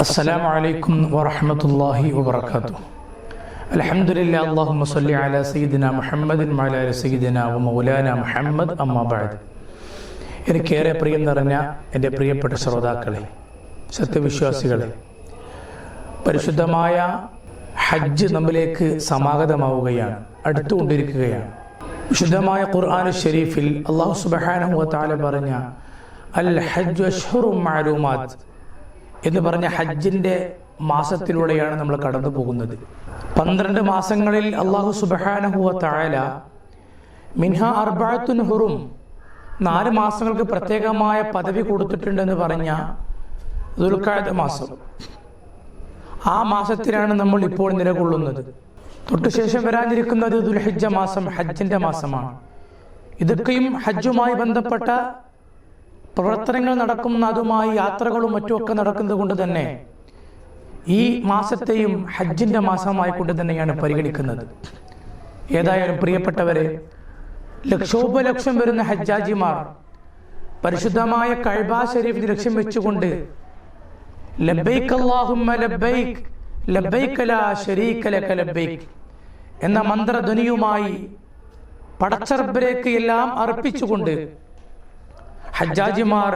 അസ്സലാമു അലൈക്കും വറഹ്മത്തുള്ളാഹി വബറകാതുഹു. അൽഹംദുലില്ലാ അല്ലാഹുമ്മ സ്വല്ലി അലാ സയ്യിദിനാ മുഹമ്മദിൻ വഅലാ ആലി സയ്യിദിനാ വമൗലാനാ മുഹമ്മദ്. അമ്മാ ബഅദ്. എനിക്കേറെ പ്രിയം നിറഞ്ഞ എൻ്റെ പ്രിയപ്പെട്ട ശ്രോതാക്കളെ, സത്യവിശ്വാസികളെ, പരിശുദ്ധമായ ഹജ്ജ് നമ്മിലേക്ക് സമാഗതമാവുകയാണ്, അടുത്തുകൊണ്ടിരിക്കുകയാണ്. വിശുദ്ധമായ ഖുർആൻ ഷരീഫിൽ അല്ലാഹു സുബ്ഹാനഹു വ തആല പറഞ്ഞ അൽ ഹജ്ജു അശ്ഹുറും മഅലൂമാത്ത് എന്ന് പറഞ്ഞ ഹജ്ജിൻ്റെ മാസത്തിലൂടെയാണ് നമ്മൾ കടന്നു പോകുന്നത്. 12 മാസങ്ങളിൽ അല്ലാഹു സുബ്ഹാനഹു വ തആല മിൻഹ അർബഅത്തുൻ ഹുറും, 4 മാസങ്ങൾക്ക് പ്രത്യേകമായ പദവി കൊടുത്തിട്ടുണ്ടെന്ന് പറഞ്ഞ ദുൽഖഅദ മാസം, ആ മാസത്തിലാണ് നമ്മൾ ഇപ്പോൾ നിലകൊള്ളുന്നത്. തൊട്ടുശേഷം വരാനിരിക്കുന്നത് ദുൽഹിജ്ജ മാസം, ഹജ്ജിൻ്റെ മാസമാണ്. ഇതൊക്കെയും ഹജ്ജുമായി ബന്ധപ്പെട്ട പ്രവർത്തനങ്ങൾ നടക്കുന്ന, അതുമായി യാത്രകളും മറ്റുമൊക്കെ നടക്കുന്നത് കൊണ്ട് തന്നെ ഈ മാസത്തെയും ഹജ്ജിൻ്റെ മാസമായിക്കൊണ്ട് തന്നെയാണ് പരിഗണിക്കുന്നത്. ഏതായാലും പ്രിയപ്പെട്ടവരെ, ലക്ഷോപലക്ഷം വരുന്ന ഹജ്ജാജിമാർ പരിശുദ്ധമായ കഅബ ശരീഫ് ലക്ഷ്യം വെച്ചുകൊണ്ട് ലബ്ബൈക് അല്ലാഹുമ്മ ലബ്ബൈക് ലബ്ബൈക ലാ ശരീക ലക ലബ്ബൈക് എന്ന മന്ത്രധ്വനിയുമായി പടച്ച റബ്ബിലേക്ക് എല്ലാം അർപ്പിച്ചുകൊണ്ട് ഹജ്ജാജിമാർ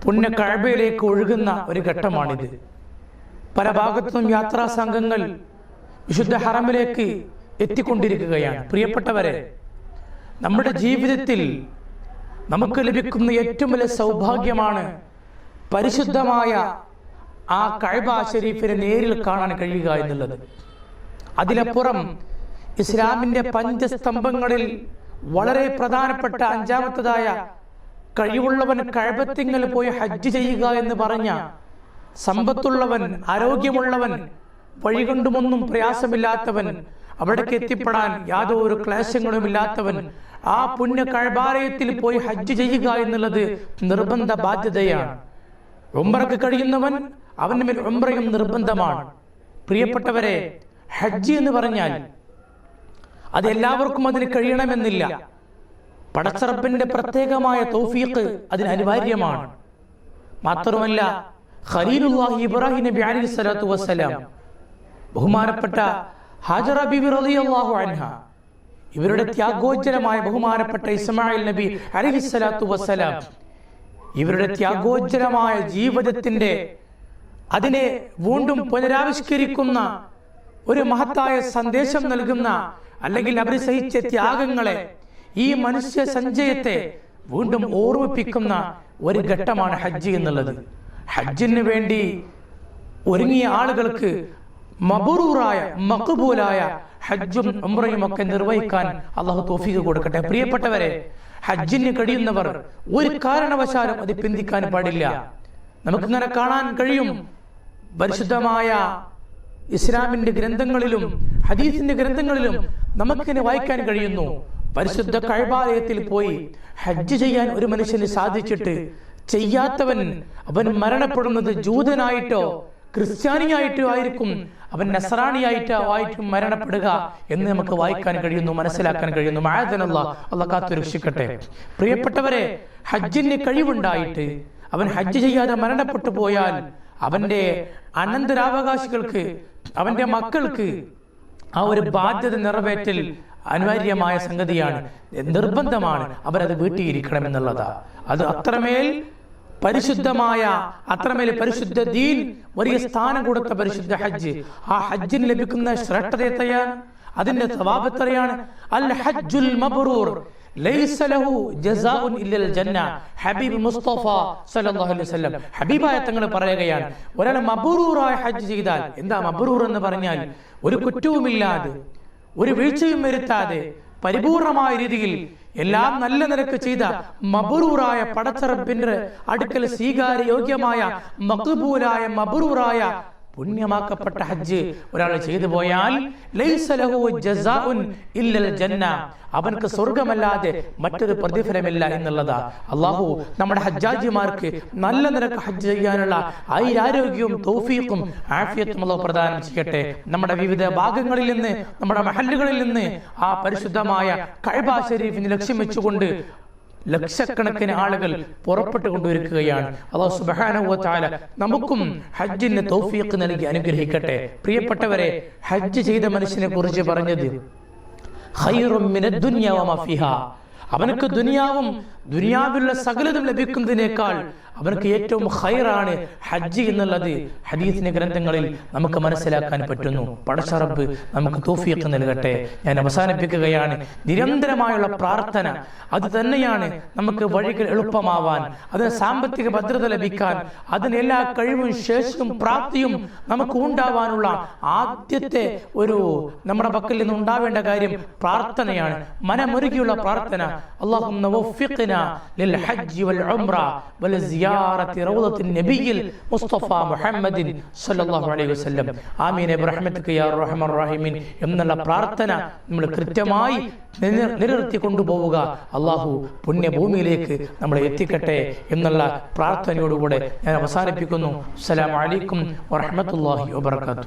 പുണ്യ കഅബയിലേക്ക് ഒഴുകുന്ന ഒരു ഘട്ടമാണിത്. പല ഭാഗത്തുനിന്നും യാത്രാ സംഘങ്ങൾ വിശുദ്ധ ഹറമിലേക്ക് എത്തിക്കൊണ്ടിരിക്കുകയാണ്. പ്രിയപ്പെട്ടവരെ, നമ്മുടെ ജീവിതത്തിൽ നമുക്ക് ലഭിക്കുന്ന ഏറ്റവും വലിയ സൗഭാഗ്യമാണ് പരിശുദ്ധമായ ആ കഅബ ശരീഫിനെ നേരിൽ കാണാൻ കഴിയുക എന്നുള്ളത്. അതിലപ്പുറം ഇസ്ലാമിൻ്റെ പഞ്ചസ്തംഭങ്ങളിൽ വളരെ പ്രധാനപ്പെട്ട 5ാമത്തേതായ കഴിവുള്ളവൻ കഅബത്തിങ്കൽ പോയി ഹജ്ജ് ചെയ്യുക എന്ന് പറഞ്ഞ, സമ്പത്തുള്ളവൻ, ആരോഗ്യമുള്ളവൻ, വഴികൊണ്ടുമൊന്നും പ്രയാസമില്ലാത്തവൻ, അവിടേക്ക് എത്തിപ്പെടാൻ യാതൊരു ക്ലേശങ്ങളും ഇല്ലാത്തവൻ ആ പുണ്യ കഅബാലയത്തിൽ പോയി ഹജ്ജ് ചെയ്യുക എന്നുള്ളത് നിർബന്ധ ബാധ്യതയാണ്. ഉംറക്ക് കഴിയുന്നവൻ അവന്റെ മേൽ ഉംറയും നിർബന്ധമാണ്. പ്രിയപ്പെട്ടവരെ, ഹജ്ജ് എന്ന് പറഞ്ഞാൽ അത് എല്ലാവർക്കും അതിന് കഴിയണമെന്നില്ല. പടച്ച റബ്ബിന്റെ പ്രത്യേകമായ തൗഫീഖ് അതിന് അനിവാര്യമാണ്. മാത്രമല്ല, ഖലീലുല്ലാഹി ഇബ്രാഹിം നബി അലൈഹി സ്വലാത്തു വസ്സലാം, ബഹുമാനപ്പെട്ട ഹാജറ ബീബി റളിയല്ലാഹു അൻഹ, ഇവരുടെ ത്യാഗോജ്ജലമായ ബഹുമാനപ്പെട്ട ഇസ്മായിൽ നബി അലൈഹി സ്വലാത്തു വസ്സലാം, ഇവരുടെ ത്യാഗോജ്ജലമായ ജീവിതത്തിന്റെ അതിനെ വീണ്ടും പുനരാവിഷ്കരിക്കുന്ന ഒരു മഹത്തായ സന്ദേശം നൽകുന്ന, അല്ലെങ്കിൽ അവർ സഹിച്ച ത്യാഗങ്ങളെ, ഈ മനുഷ്യ സഞ്ചയത്തെ വീണ്ടും ഓർമ്മിപ്പിക്കുന്ന ഒരു ഘട്ടമാണ് ഹജ്ജ് എന്നുള്ളത്. ഹജ്ജിന് വേണ്ടി ഒരുങ്ങിയ ആളുകൾക്ക് മബ്റൂറായ, മഖ്ബൂലായ ഹജ്ജും ഉംറയും ഒക്കെ നിർവഹിക്കാൻ അല്ലാഹു തൗഫീഖ് കൊടുക്കട്ടെ. പ്രിയപ്പെട്ടവരെ, ഹജ്ജിന് കഴിയുന്നവർ ഒരു കാരണവശാലും അത് പിന്തിക്കാൻ പാടില്ല. നമുക്കിങ്ങനെ കാണാൻ കഴിയും, പരിശുദ്ധമായ ഇസ്ലാമിന്റെ ഗ്രന്ഥങ്ങളിലും ഹദീസിന്റെ ഗ്രന്ഥങ്ങളിലും നമുക്കിനെ വായിക്കാൻ കഴിയുന്നു. പരിശുദ്ധ കഅബാലയത്തിൽ പോയി ഹജ്ജ് ചെയ്യാൻ ഒരു മനുഷ്യന് സാധിച്ചിട്ട് ചെയ്യാത്തവൻ, അവൻ മരണപ്പെടുന്നത് ജൂതനായിട്ടോ ക്രിസ്ത്യാനിയായിട്ടോ ആയിരിക്കും, അവൻ നസ്രാണിയായിട്ടോ ആയിട്ടും മരണപ്പെടുക എന്ന് നമുക്ക് വായിക്കാൻ കഴിയുന്നു, മനസ്സിലാക്കാൻ കഴിയുന്നു. മഅദനല്ലാഹ്, അല്ലാഹു കാത്തു രക്ഷിക്കട്ടെ. പ്രിയപ്പെട്ടവരെ, ഹജ്ജിന് കഴിവുണ്ടായിട്ട് അവൻ ഹജ്ജ് ചെയ്യാതെ മരണപ്പെട്ടു പോയാൽ അവന്റെ അനന്തരാവകാശികൾക്ക്, അവന്റെ മക്കൾക്ക് ആ ഒരു ബാധ്യത നിറവേറ്റൽ അനിവാര്യമായ സംഗതിയാണ്, നിർബന്ധമാണ്. അവരത് വീട്ടിയിരിക്കണം എന്നുള്ളതാ. അത് അത്രമേൽ പരിശുദ്ധമായ, അത്രമേൽ പരിശുദ്ധ ദീൻ വലിയ സ്ഥാനം കൊടുത്ത പരിശുദ്ധ ഹജ്ജ്. ആ ഹജ്ജിന് ലഭിക്കുന്ന ശ്രേഷ്ഠത എത്രയാണ്, അതിന്റെ സവാബ് എത്രയാണ്. അൽ ഹജ്ജുൽ മബ്റൂർ ലൈസ ലഹു ജസാഉൻ ഇല്ലൽ ജന്ന. ഹബീബ് മുസ്തഫ സല്ലല്ലാഹു അലൈഹി വസല്ലം, ഹബീബായ തങ്ങൾ പറയുകയാണ്, ഒരാൾ മബ്റൂറായ ഹജ്ജ് ചെയ്താൽ, എന്താ മബ്റൂർ എന്ന് പറഞ്ഞാൽ, ഒരു കുറ്റവുമില്ലാതെ, ഒരു വീഴ്ചയും വരുത്താതെ, പരിപൂർണമായ രീതിയിൽ എല്ലാം നല്ല നിലക്ക് ചെയ്ത മബ്റൂറായ, പടച്ച റബ്ബിന്റെ അടുക്കൽ സ്വീകാര്യോഗ്യമായ, മഖ്ബൂലായ, മബ്റൂറായ, പുണ്യമാക്കപ്പെട്ട ഹജ്ജ് ഒരാൾ ചെയ്തു പോയാൽ ലൈസ ലഹു ജസാഉൻ ഇല്ലൽ ജന്ന, അവൻക്ക് സ്വർഗമല്ലാതെ മറ്റൊരു പ്രതിഫലമില്ല എന്നുള്ളതാ. അല്ലാഹു നമ്മുടെ ഹജ്ജാജിമാർക്ക് നല്ല നിലക്ക് ഹജ്ജ് ചെയ്യാനുള്ള ആരോഗ്യവും തൗഫീഖും ആഫിയത്തും അല്ലാഹു പ്രദാനം ചെയ്യട്ടെ. നമ്മുടെ വിവിധ ഭാഗങ്ങളിൽ നിന്ന്, നമ്മുടെ മഹല്ലുകളിൽ നിന്ന് ആ പരിശുദ്ധമായ കഅബ ശരീഫിനെ ലക്ഷ്യം വെച്ചുകൊണ്ട് ലക്ഷക്കണക്കിന് ആളുകൾ പുറപ്പെട്ടു കൊണ്ടിരിക്കുകയാണ്. അല്ലാഹു സുബ്ഹാനഹു വ തആല നമുക്കും ഹജ്ജിന് തൗഫീഖ് നൽകി അനുഗ്രഹിക്കട്ടെ. പ്രിയപ്പെട്ടവരെ, ഹജ്ജ് ചെയ്ത മനുഷ്യനെ കുറിച്ച് പറഞ്ഞത് ഖൈറും മിനദ് ദുനിയ വമാ ഫിഹാ, അവനക്ക് ദുനിയാവിലുള്ള സകലതും ലഭിക്കുന്നതിനേക്കാൾ അവർക്ക് ഏറ്റവും ഖൈറാണ് ഹജ്ജ് എന്നുള്ളത് ഹദീസിന്റെ ഗ്രന്ഥങ്ങളിൽ നമുക്ക് മനസ്സിലാക്കാൻ പറ്റുന്നു. പടച്ച റബ്ബ് നമുക്ക് തൗഫീഖ് നൽകട്ടെ. ഞാൻ അവസാനിപ്പിക്കുകയാണ്. നിരന്തരമായുള്ള പ്രാർത്ഥന അത് തന്നെയാണ് നമുക്ക് വഴികൾ എളുപ്പമാവാൻ, അതിന് സാമ്പത്തിക ഭദ്രത ലഭിക്കാൻ, അതിന് എല്ലാ കഴിവും ശേഷിയും പ്രാപ്തിയും നമുക്ക് ഉണ്ടാവാനുള്ള ആദ്യത്തെ നമ്മുടെ പക്കൽ നിന്ന് ഉണ്ടാവേണ്ട കാര്യം പ്രാർത്ഥനയാണ്. മനമൊരുകിയുള്ള പ്രാർത്ഥന. അല്ലാഹുമ്മ വഫിഖ്നാ ലിൽ ഹജ്ജ് വൽ ഉംറ വൽ സിയാറത്തി റൗദത്തിൻ നബിയിൽ മുസ്തഫ മുഹമ്മദിൻ സല്ലല്ലാഹു അലൈഹി വസല്ലം. ആമീൻ ബിറഹ്മതിക യാ അർഹമർ റഹീമീൻ എന്നുള്ള പ്രാർത്ഥന നമ്മൾ കൃത്യമായി നിലനിർത്തി കൊണ്ടുപോവുക. അല്ലാഹു പുണ്യഭൂമിയിലേക്ക് നമ്മളെ എത്തിക്കട്ടെ എന്നുള്ള പ്രാർത്ഥനയോടുകൂടെ ഞാൻ അവസാനിപ്പിക്കുന്നു. അസ്സലാമു അലൈക്കും വറഹ്മത്തുള്ളാഹി വബറകാതുഹു.